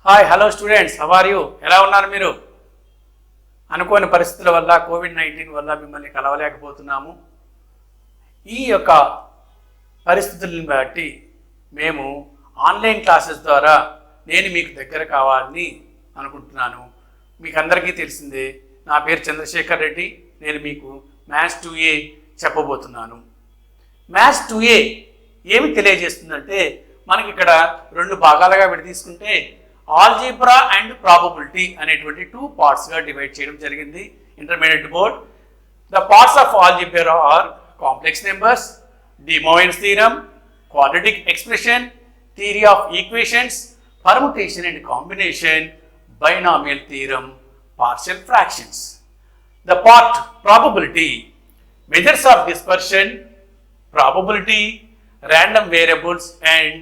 Hi hello students, how are you? ఎలా ఉన్నారు మీరు? అనుకోని పరిస్థితుల వల్ల కోవిడ్-19 వల్ల మిమ్మల్ని కలవలేకపోతున్నాము. ఈ యొక్క పరిస్థితులను బట్టి మేము ఆన్లైన్ క్లాసెస్ ద్వారా నేను మీకు దగ్గర కావాలని అనుకుంటున్నాను. మీకు అందరికీ తెలిసిందే, నా పేరు చంద్రశేఖర్ రెడ్డి. నేను మీకు మ్యాథ్స్ 2A చెప్పబోతున్నాను. మ్యాథ్స్ 2A ఏమి తెలియజేస్తుందంటే, మనకి ఇక్కడ రెండు భాగాలుగా విడదీసుకుంటే ఆల్జీబ్రా అండ్ ప్రాబబిలిటీ అనేటువంటి 2 పార్ట్స్గా డివైడ్ చేయడం జరిగింది. Intermediate board. The parts of algebra are complex numbers, De Moivre's theorem, quadratic expression, theory of equations, permutation and combination, binomial theorem, partial fractions. The part probability, measures of dispersion, probability, random variables and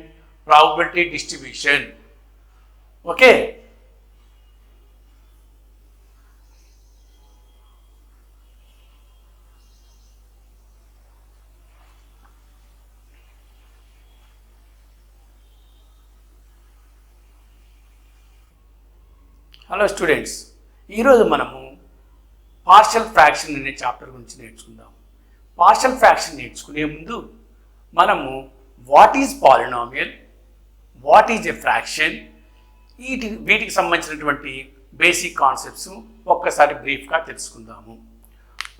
probability distribution. Okay. Hello students, ఈరోజు మనము partial fraction అనే chapter గురించి నేర్చుకుందాం. Partial fraction నేర్చుకునే ముందు మనము what is polynomial, what is a fraction, వీటికి సంబంధించినటువంటి బేసిక్ కాన్సెప్ట్స్ ఒక్కసారి బ్రీఫ్గా తెలుసుకుందాము.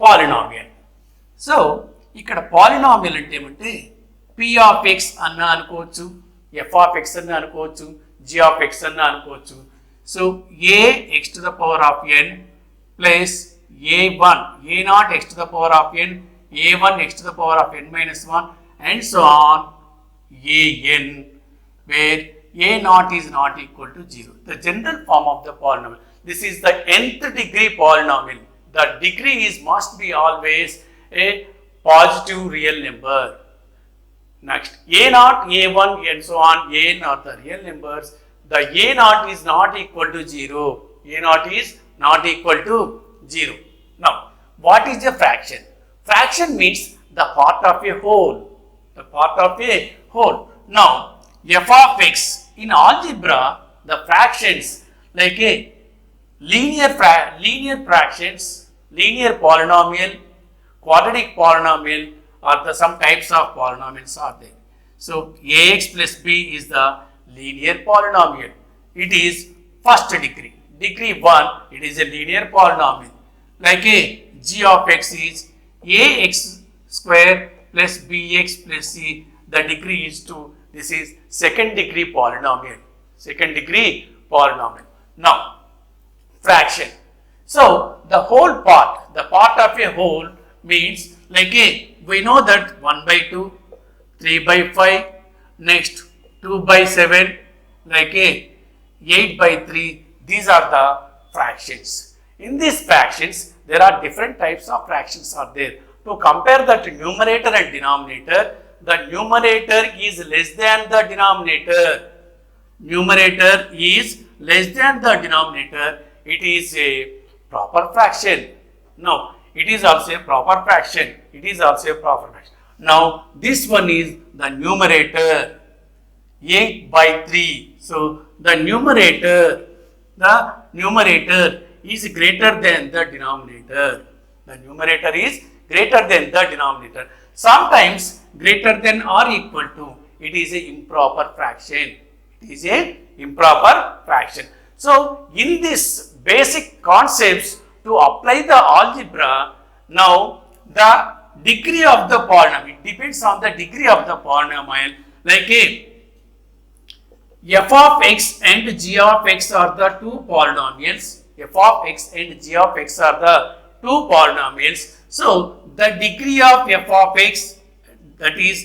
పాలినామియల్. సో ఇక్కడ పాలినామియల్ అంటే ఏమంటే P(x) అన్న అనుకోవచ్చు, F(x) అన్న అనుకోవచ్చు, G(x) అన్న అనుకోవచ్చు. So ax to the power of n plus a1, a0 x to the power of n, a1 x to the power of n minus 1 and so on an, where a0 is not equal to 0. The general form of the polynomial. This is the nth degree polynomial. The degree is must be always a positive real number. Next, a0, a1 and so on, an are the real numbers. The a0 is not equal to 0. a0 is not equal to 0. Now, what is a fraction? Fraction means the part of a whole. The part of a whole. Now, f of x in algebra, the fractions like a linear fractions, linear polynomial, quadratic polynomial are the some types of polynomials are there. So, ax plus b is the linear polynomial. It is first degree. Degree 1, it is a linear polynomial. Like a g of x is ax square plus bx plus c. The degree is 2. This is second degree polynomial. Second degree polynomial. Now, fraction. So, the whole part, the part of a whole means like a, we know that 1 by 2, 3 by 5, next 2 by 7, like a 8 by 3, these are the fractions. In these fractions, there are different types of fractions are there. To compare that numerator and denominator, the numerator is less than the denominator. Numerator is less than the denominator. It is a proper fraction. Now, it is also a proper fraction. It is also a proper fraction. Now, this one is the numerator. 8 by 3. So, the numerator is greater than the denominator. The numerator is greater than the denominator. Sometimes greater than or equal to. It is an improper fraction. It is an improper fraction. So, in this basic concepts to apply the algebra, now the degree of the polynomial, it depends on the degree of the polynomial. Like a f of x and g of x are the two polynomials. F of x and g of x are the two polynomials. So, the degree of f of x, that is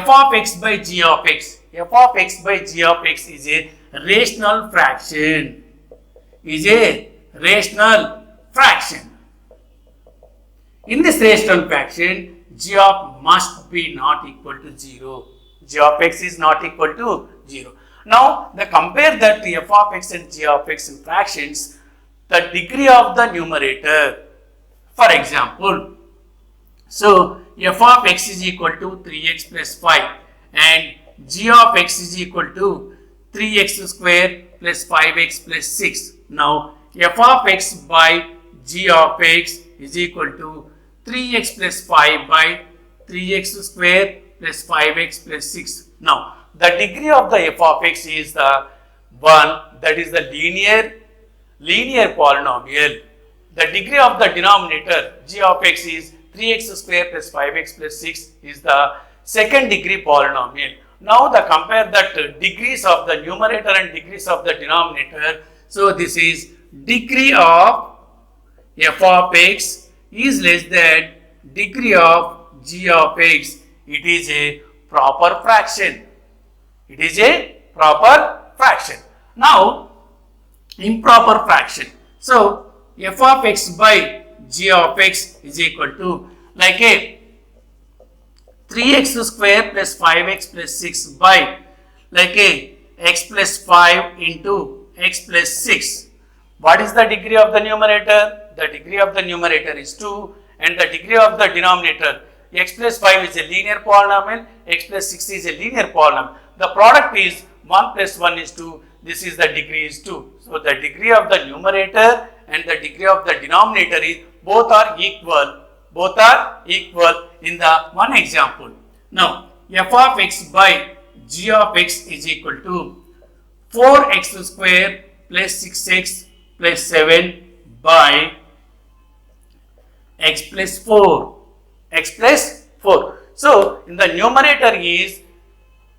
f of x by g of x. F of x by g of x is a rational fraction. Is a rational fraction. In this rational fraction, g of must be not equal to 0. G of x is not equal to 0. Now, compare that f of x and g of x in fractions, the degree of the numerator. For example, so f of x is equal to 3x plus 5 and g of x is equal to 3x square plus 5x plus 6. Now f of x by g of x is equal to 3x plus 5 by 3x square plus 5x plus 6. Now the degree of the f of x is the one, that is the linear polynomial. The degree of the denominator g of x is 3x square plus 5x plus 6 is the second degree polynomial. Now the compare that degrees of the numerator and degrees of the denominator. So this is degree of f of x is less than degree of g of x. It is a proper fraction. It is a proper fraction. Now improper fraction. So f of x by g of x is equal to like a 3x square plus 5x plus 6 by like a x plus 5 into x plus 6. What is the degree of the numerator? The degree of the numerator is 2 and the degree of the denominator x plus 5 is a linear polynomial, x plus 6 is a linear polynomial. The product is 1 plus 1 is 2. This is the degree is 2. So the degree of the numerator and the degree of the denominator is both are equal. Both are equal in the one example. Now f of x by g of x is equal to 4x square plus 6x plus 7 by x plus 4. X plus 4. So in the numerator is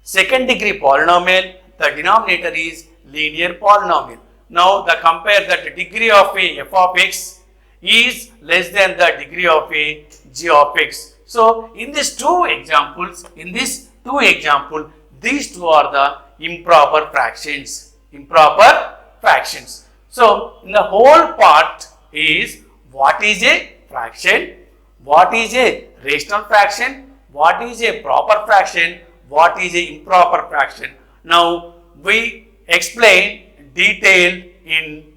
second degree polynomial, the denominator is linear polynomial. Now the compare that the degree of a f of x is less than the degree of a g of x. So in these two examples, these two are the improper fractions. Improper fractions. So in the whole part is what is a fraction, what is a rational fraction, what is a proper fraction, what is a improper fraction. Now we explain detailed in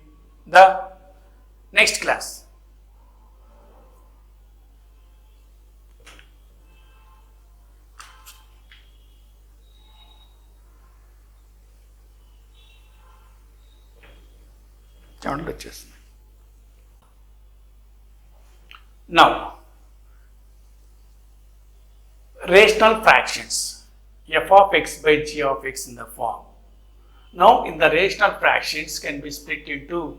the next class. Now rational fractions f of x by g of x in the form. Now in the rational fractions can be split into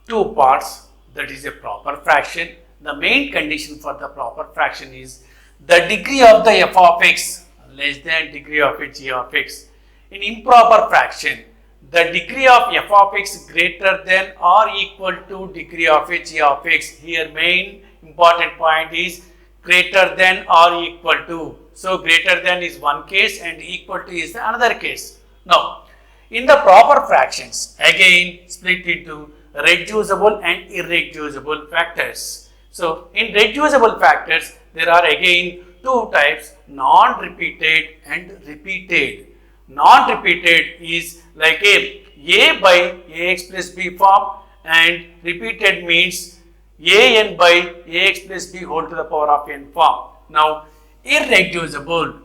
two parts, that is a proper fraction. The main condition for the proper fraction is the degree of the f of x less than degree of a g of x. In improper fraction, the degree of f of x greater than or equal to degree of a g of x. Here main important point is greater than or equal to. So greater than is one case and equal to is the another case. Now in the proper fractions again split into reducible and irreducible factors. So in reducible factors there are again two types, non-repeated and repeated. Non-repeated is like a by ax plus b form and repeated means an by ax plus b whole to the power of n form. Now irreducible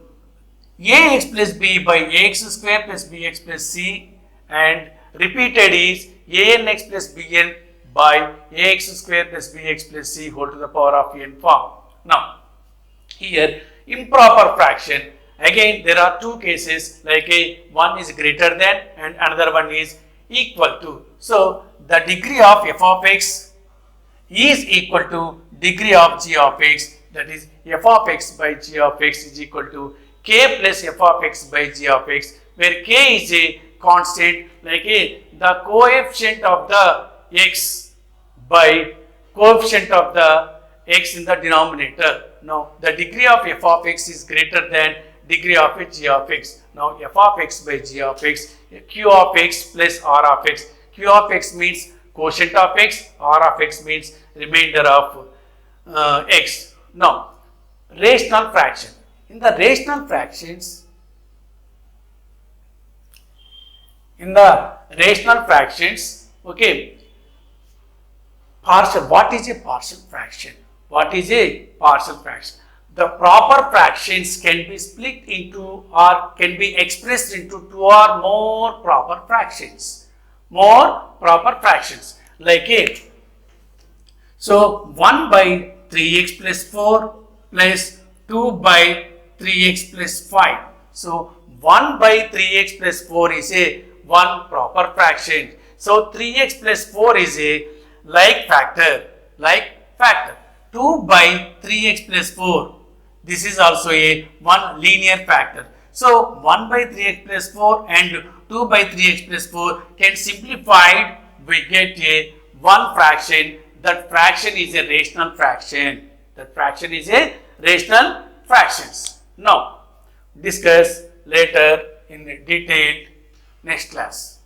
ax plus b by ax square plus bx plus c and repeated is anx plus bn by ax square plus bx plus c whole to the power of n form. Now here improper fraction, again there are two cases, like one is greater than and another one is equal to. So the degree of f of x is equal to degree of g of x, that is f of x by g of x is equal to k plus f of x by g of x, where k is a constant, like the coefficient of the x by coefficient of the x in the denominator. Now the degree of f of x is greater than degree of a g of x. Now f of x by g of x, q of x plus r of x. Q of x means quotient of x, r of x means remainder of x. Now rational fraction. In the rational fractions, okay, partial. What is a partial fraction? What is a partial fraction? the proper fractions can be split into or can be expressed into two or more proper fractions. More proper fractions like a. So 1 by 3x plus 4 plus 2 by 3x plus 5. So 1 by 3x plus 4 is a one proper fraction. So 3x plus 4 is a like factor. 2 by 3x plus 4. This is also a one linear factor. So 1 by 3x plus 4 and 2 by 3x plus 4 can simplified. We get a one fraction. That fraction is a rational fraction. That fraction is a rational fractions. Now discuss later in detail next class.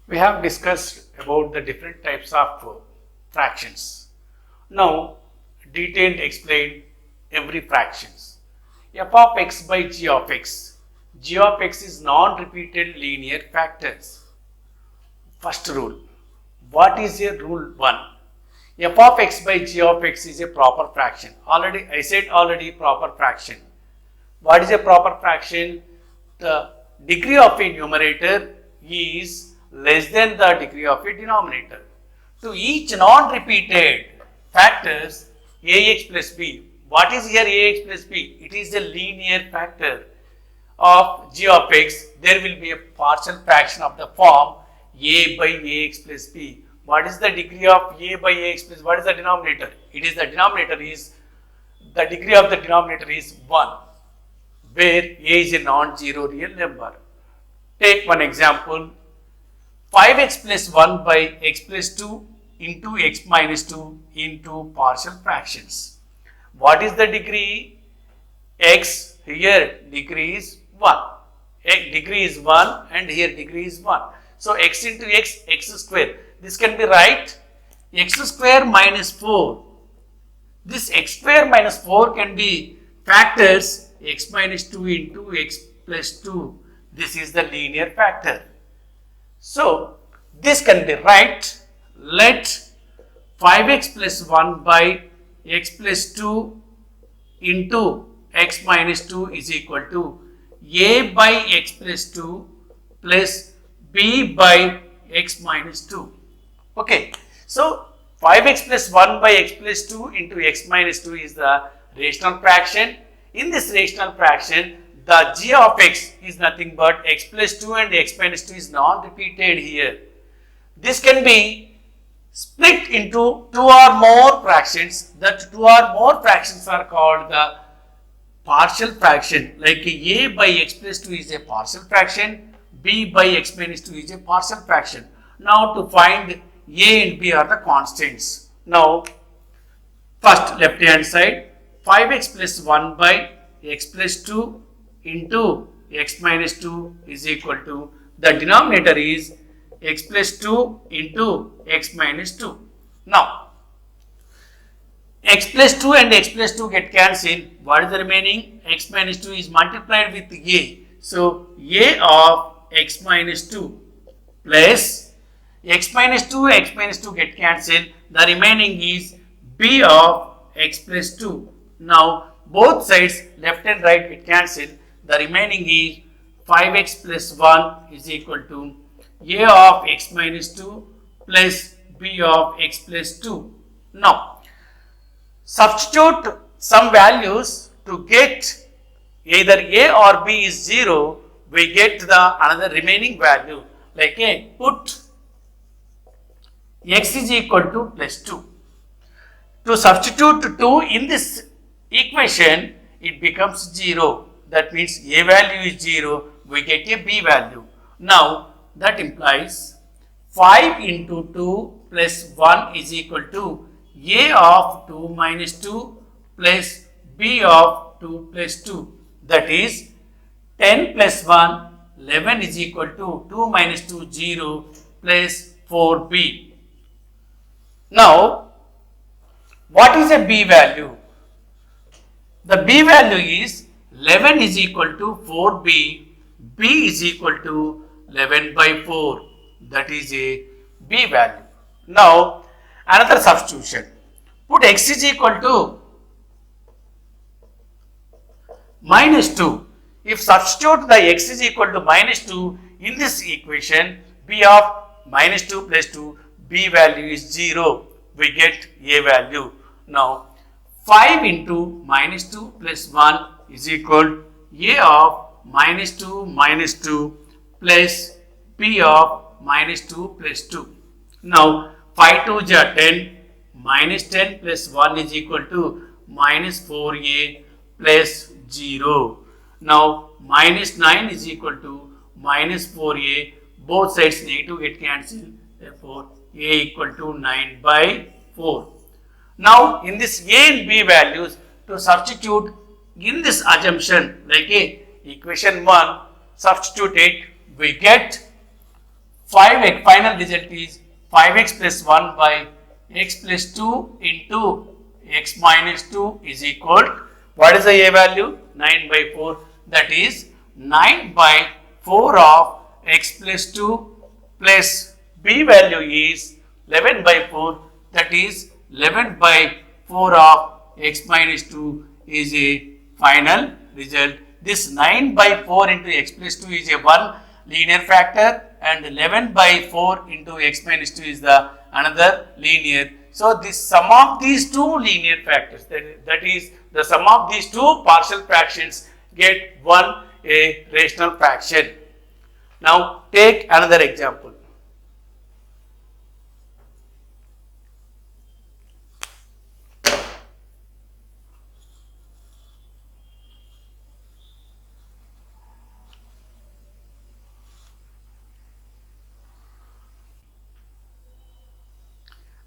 We have discussed about the different types of fractions. Now detailed explain every fractions. F of x by g of x. G of x is non-repeated linear factors. First rule. What is a rule 1? F of x by g of x is a proper fraction. I said proper fraction. What is a proper fraction? The degree of a numerator is less than the degree of a denominator. To each non-repeated factors ax plus b. What is here ax plus b? It is a linear factor of g of x. There will be a partial fraction of the form a by ax plus b. What is the degree of a by ax plus? What is the denominator? It is the denominator is the degree of the denominator is 1, where a is a non-zero real number. Take one example. 5x plus 1 by x plus 2 into x minus 2 into partial fractions. What is the degree? X, here degree is 1. Degree is 1 and here degree is 1. So x into x, x square. This can be right. X square minus 4. This x square minus 4 can be factors x minus 2 into x plus 2. This is the linear factor. So this can be right. Let 5x plus 1 by x plus 2 into x minus 2 is equal to a by x plus 2 plus b by x minus 2. Okay. So 5x plus 1 by x plus 2 into x minus 2 is the rational fraction. In this rational fraction, the g of x is nothing but x plus 2 and x minus 2 is non-repeated here. This can be split into two or more fractions. That two or more fractions are called the partial fraction. Like a by x plus 2 is a partial fraction, b by x minus 2 is a partial fraction. Now to find a and b are the constants. Now first left hand side, 5x plus 1 by x plus 2 into x minus 2 is equal to, the denominator is x plus 2 into x minus 2. Now x plus 2 and x plus 2 get cancelled. What is the remaining? X minus 2 is multiplied with a. So a of x minus 2 plus x minus 2 get cancelled. The remaining is b of x plus 2. Now both sides left and right get cancelled. The remaining is 5x plus 1 is equal to a of x minus 2 plus b of x plus 2. Now substitute some values to get either a or b is 0. We get the another remaining value, like a put x is equal to plus 2. To substitute 2 in this equation, it becomes 0. That means a value is 0, we get a b value. Now that implies 5 into 2 plus 1 is equal to a of 2 minus 2 plus b of 2 plus 2. That is 10 plus 1, 11 is equal to 2 minus 2, 0 plus 4b. Now what is a b value? The b value is 11 is equal to 4b, b is equal to 11 by 4. That is a b value. Now Another substitution. Put x is equal to minus 2. If substitute the x is equal to minus 2 in this equation, b of minus 2 plus 2, b value is 0. We get a value. Now, 5 into minus 2 plus 1 is equal a of minus 2 plus b of minus 2 plus 2. Now, 5 2 is 10, minus 10 plus 1 is equal to minus 4a plus 0. Now, minus 9 is equal to minus 4a. Both sides negative get cancelled. Therefore, a equal to 9 by 4. Now, in this a and b values, to substitute in this assumption, like equation 1, substitute it, we get 5x, final result is 5x plus 1 by x plus 2 into x minus 2 is equal, what is the a value? 9 by 4, that is 9 by 4 of x plus 2 plus b value is 11 by 4, that is 11 by 4 of x minus 2 is a final result. This 9 by 4 into x plus 2 is a one linear factor, and 11 by 4 into x minus 2 is the another linear. So, this sum of these two linear factors, that is the sum of these two partial fractions, get a rational fraction. Now, take another example.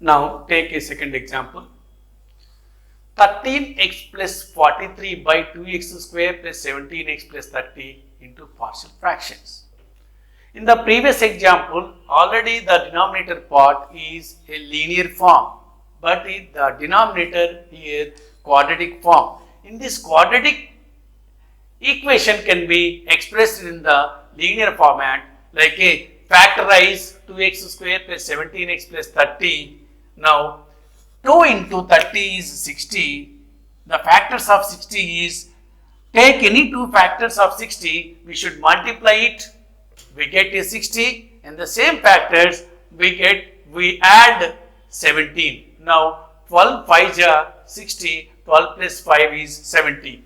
Now, take a second example. 13x plus 43 by 2x square plus 17x plus 30 into partial fractions. In the previous example, already the denominator part is a linear form, but the denominator here quadratic form. In this quadratic equation can be expressed in the linear format, like a factorize 2x square plus 17x plus 30. Now, 2 into 30 is 60. The factors of 60 is, take any two factors of 60, we should multiply it, we get a 60, and the same factors we add 17. Now, 12 5 is 60, 12 plus 5 is 70.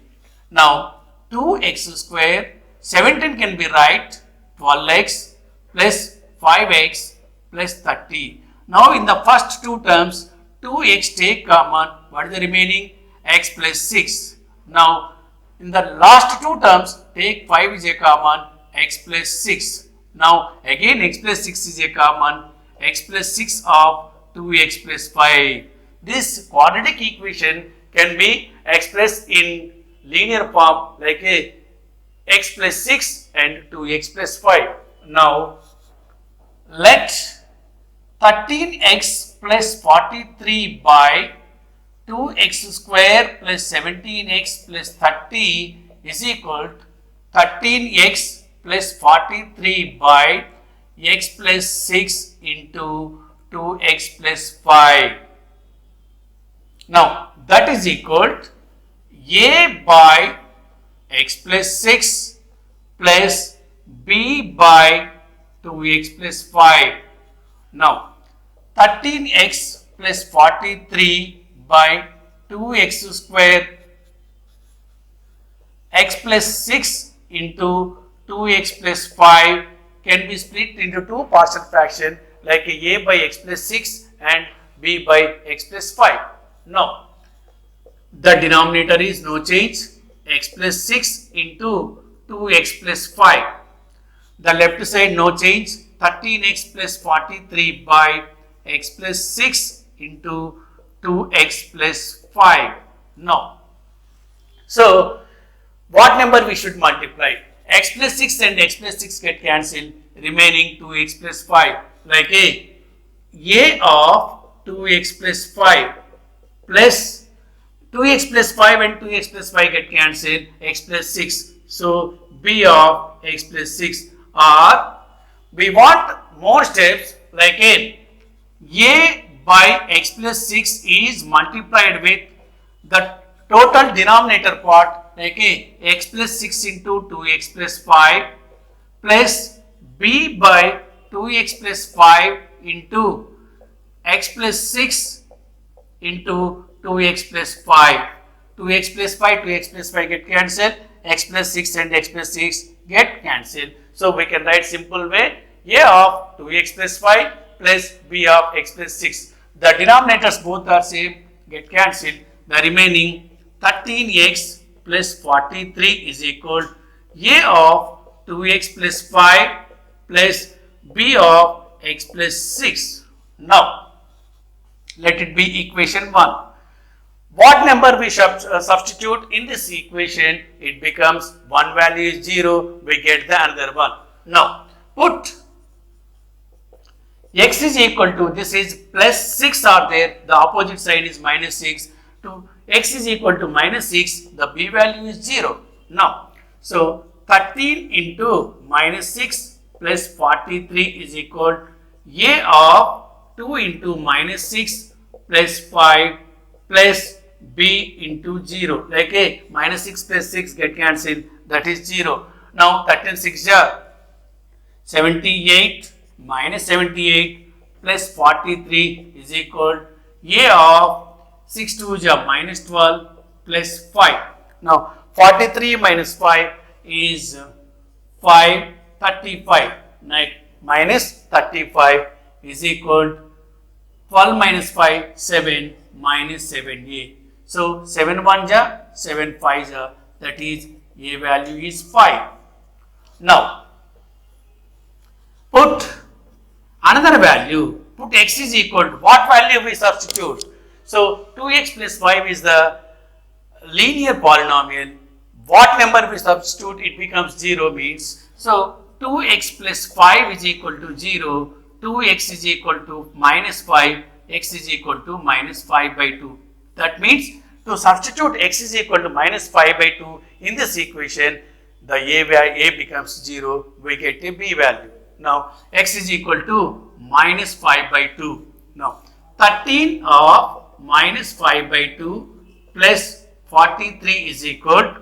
Now, 2x square, 17 can be right, 12x plus 5x plus 30. Now, in the first two terms, 2x take common, what is the remaining? X plus 6. Now, in the last two terms, take 5 is a common, x plus 6. Now, again x plus 6 is a common, x plus 6 of 2x plus 5. This quadratic equation can be expressed in linear form, like a x plus 6 and 2x plus 5. Now, let 13x plus 43 by 2x square plus 17x plus 30 is equal to 13x plus 43 by x plus 6 into 2x plus 5. Now, that is equal to a by x plus 6 plus b by 2x plus 5. Now, 13x plus 43 by 2x square x plus 6 into 2x plus 5 can be split into two partial fractions, like a by x plus 6 and b by x plus 5. Now, the denominator is no change, x plus 6 into 2x plus 5. The left side no change, 13x plus 43 by x plus 6 into 2x plus 5. Now, so what number we should multiply? X plus 6 and x plus 6 get cancelled, remaining 2x plus 5. Like a of 2x plus 5 plus 2x plus 5 and 2x plus 5 get cancelled, x plus 6. So, b of x plus 6, or we want more steps, like a by x plus 6 is multiplied with the total denominator part, like x plus 6 into 2x plus 5 plus b by 2x plus 5 into x plus 6 into 2x plus 5. 2x plus 5, 2x plus 5 get cancelled, x plus 6 and x plus 6 get cancelled. So we can write simple way, a of 2x plus 5 plus b of x plus 6. The denominators both are same, get cancelled. The remaining 13x plus 43 is equal a of 2x plus 5 plus b of x plus 6. Now, let it be equation 1. What number we substitute in this equation? It becomes one value is 0, we get the another one. Now, put x is equal to, this is plus 6 are there, the opposite side is minus 6, to x is equal to minus 6, the b value is 0. Now, so 13 into minus 6 plus 43 is equal a of 2 into minus 6 plus 5 plus b into 0, like a minus 6 plus 6 get cancelled, that is 0. Now 13 6 are 78 minus 78 plus 43 is equal a of 6 2 minus 12 plus 5. Now 43 minus 5 is 5, 35, minus 35 is equal 12 minus 5, 7 minus 7a. So 7 1 ja, 7 5 ja, that is a value is 5. Now put another value, put x is equal to, what value we substitute? So 2x plus 5 is the linear polynomial. What number we substitute? It becomes 0 means, so 2x plus 5 is equal to 0, 2x is equal to minus 5, x is equal to minus 5 by 2. That means to substitute x is equal to minus 5 by 2 in this equation, the a becomes 0, we get a b value. Now x is equal to minus 5 by 2. Now 13 of minus 5 by 2 plus 43 is equal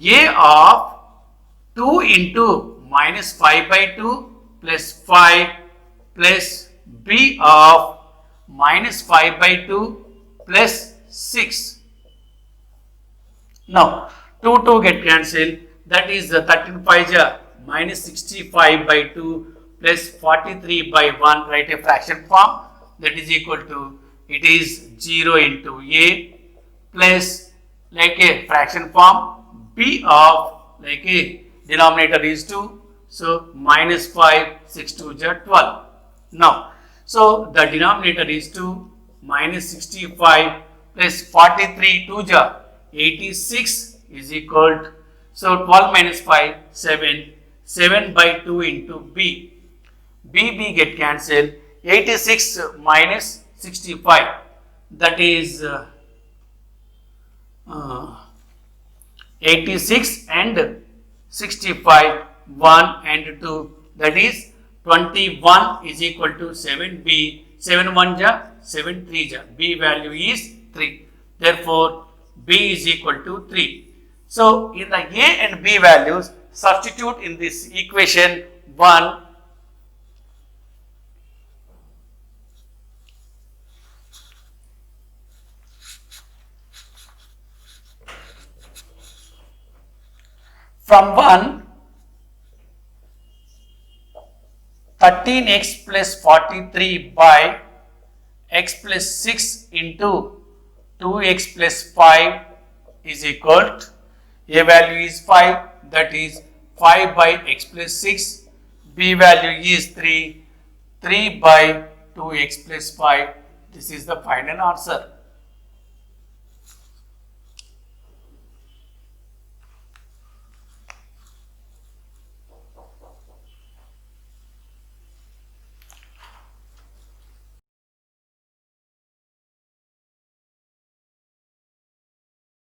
a of 2 into minus 5 by 2 plus 5 plus b of minus 5 by 2 plus 6. Now 2 get cancelled, that is the 13 5 minus 65 by 2 plus 43 by 1, write a fraction form, that is equal to, it is 0 into a plus, like a fraction form, b of, like a denominator is 2, so minus 5, 6 2 12. Now, so the denominator is 2, minus 65 plus 43 2 86 is equal to, so 12 minus 5, 7, 7 by 2 into b, b get cancelled, 86 minus 65, that is 86 and 65, 1 and 2, that is 21 is equal to 7b, 7 1 ja, 7 3 ja, b value is 3. Therefore, b is equal to 3. So, in the a and b values, substitute in this equation 1. From 1, 13x plus 43 by x plus 6 into 2x plus 5 is equal to, a value is 5, that is 5 by x plus 6, b value is 3, 3 by 2x plus 5. This is the final answer.